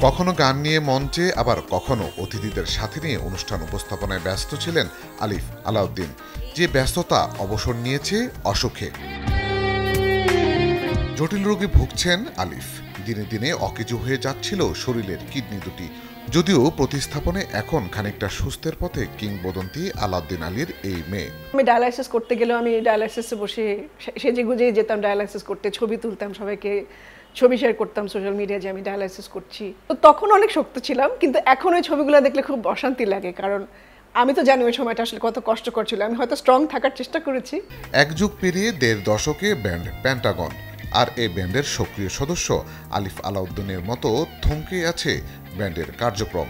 কখনো গান নিয়ে মঞ্চে, আবার কখনো অতিথিদের সাথে নিয়ে অনুষ্ঠান উপস্থাপনায় ব্যস্ত ছিলেন আলিফ আলাউদ্দিন। যে ব্যস্ততা অবসর নিয়েছে অসুখে। জটিল রোগে ভুগছেন আলিফ। দিনে দিনে অকেজো হয়ে যাচ্ছিল শরীরের কিডনি দুটি। যদিও প্রতিস্থাপনে এখন খানিকটা সুস্থের পথে কিংবদন্তি আলাউদ্দিন আলীর এই মেয়ে। আমি ডায়ালাইসিস করতে গেলেও আমি ডায়ালাইসিসে বসে সেজে গুজে যেতাম ডায়ালাইসিস করতে, ছবি তুলতাম, সবাইকে ছবি শেয়ার করতাম সোশ্যাল মিডিয়ায় যে আমি ডায়ালাইসিস করছি। তো তখন অনেক শক্ত ছিলাম, কিন্তু এখন ওই ছবিগুলো দেখলে খুব অশান্তি লাগে, কারণ আমি তো জানি ওই সময়টা আসলে কত কষ্টকর ছিল। আমি হয়তো স্ট্রং থাকার চেষ্টা করেছি। এক যুগ পেরিয়ে ১.৫ দশকে ব্যান্ড পেন্টাগন, আর এই ব্যান্ডের সক্রিয় সদস্য আলিফ আলাউদ্দিনের মতো থমকে আছে ব্যান্ডের কার্যক্রম।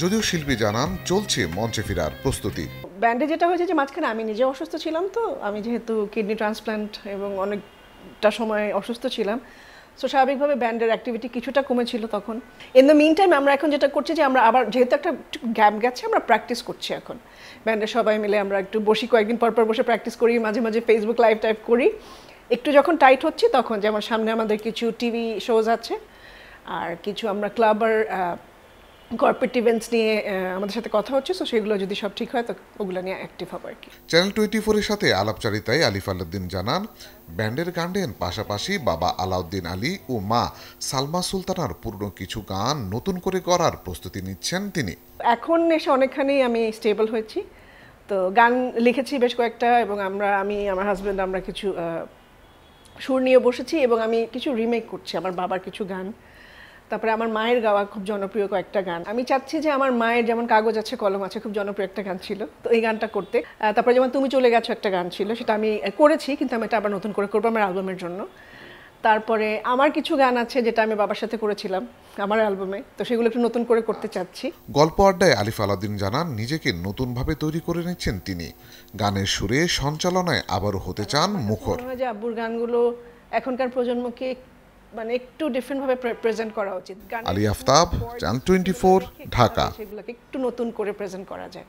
যদিও শিল্পী জানান চলছে মঞ্চে ফেরার প্রস্তুতি। ব্যান্ডে যেটা হয়েছে যে মাঝখানে আমি নিজে অসুস্থ ছিলাম, তো আমি যেহেতু কিডনি ট্রান্সপ্ল্যান্ট এবং অনেকটা সময় অসুস্থ ছিলাম, সো স্বাভাবিকভাবে ব্যান্ডের অ্যাক্টিভিটি কিছুটা কমেছিল তখন। ইন দ্য মিন টাইম আমরা এখন যেটা করছি যে আমরা আবার যেহেতু একটা গ্যাপ গেছে, আমরা প্র্যাকটিস করছি এখন ব্যান্ডের সবাই মিলে। আমরা একটু বসি, কয়েকদিন পর পর বসে প্র্যাকটিস করি, মাঝে মাঝে ফেসবুক লাইভ টাইপ করি। একটু যখন টাইট হচ্ছে তখন, যেমন সামনে আমাদের কিছু টিভি শোজ আছে, আর কিছু আমরা ক্লাব আর কর্পোরেট ইভেন্টস নিয়ে আমাদের সাথে কথা হচ্ছে, সো সেগুলো যদি সব ঠিক হয় তো ওগুলো নিয়ে অ্যাক্টিভ হবে আর কি। চ্যানেল 24-এর সাথে আলাপচারিতায় আলিফ আলাউদ্দিন জানান, ব্যান্ডের গানের পাশাপাশি বাবা আলাউদ্দিন আলী ও মা সালমা সুলতানার পুরনো কিছু গান নতুন করে করার প্রস্তুতি নিচ্ছেন তিনি। এখন এসে অনেকখানি আমি স্টেবল হয়েছি, তো গান লিখেছি বেশ কয়েকটা, এবং আমি আমার হাজব্যান্ড আমরা কিছু সুর নিয়ে বসেছি, এবং আমি কিছু রিমেক করছি আমার বাবার কিছু গান। তারপরে আমার মায়ের গাওয়া খুব জনপ্রিয় কয়েকটা গান। আমি চাচ্ছি যে আমার মায়ের যেমন কাগজ আছে কলম আছে খুব জনপ্রিয় একটা গান ছিল, তো এই গানটা করতে। তারপরে যেমন তুমি চলে গেছো একটা গান ছিল, সেটা আমি করেছি, কিন্তু আমি এটা আবার নতুন করে করবো আমার অ্যালবামের জন্য। তারপরে আমার কিছু গান আছে যেটা আমি বাবার সাথে করেছিলাম আমার অ্যালবামে, তো সেগুলো একটু নতুন করে করতে চাচ্ছি। গল্প আড্ডায় আলিফ আলাউদ্দিন জানান, নিজেকে নতুনভাবে তৈরি করে নিচ্ছেন তিনি। গানের সুরে সঞ্চালনায় আবারও হতে চান মুখর। যে আব্বুর গানগুলো এখনকার প্রজন্মকে মানে একটু ডিফারেন্টভাবে প্রেজেন্ট করা উচিত। আলী আফতাব, চ্যানেল 24, ঢাকা। সেগুলোকে একটু নতুন করে প্রেজেন্ট করা যায়।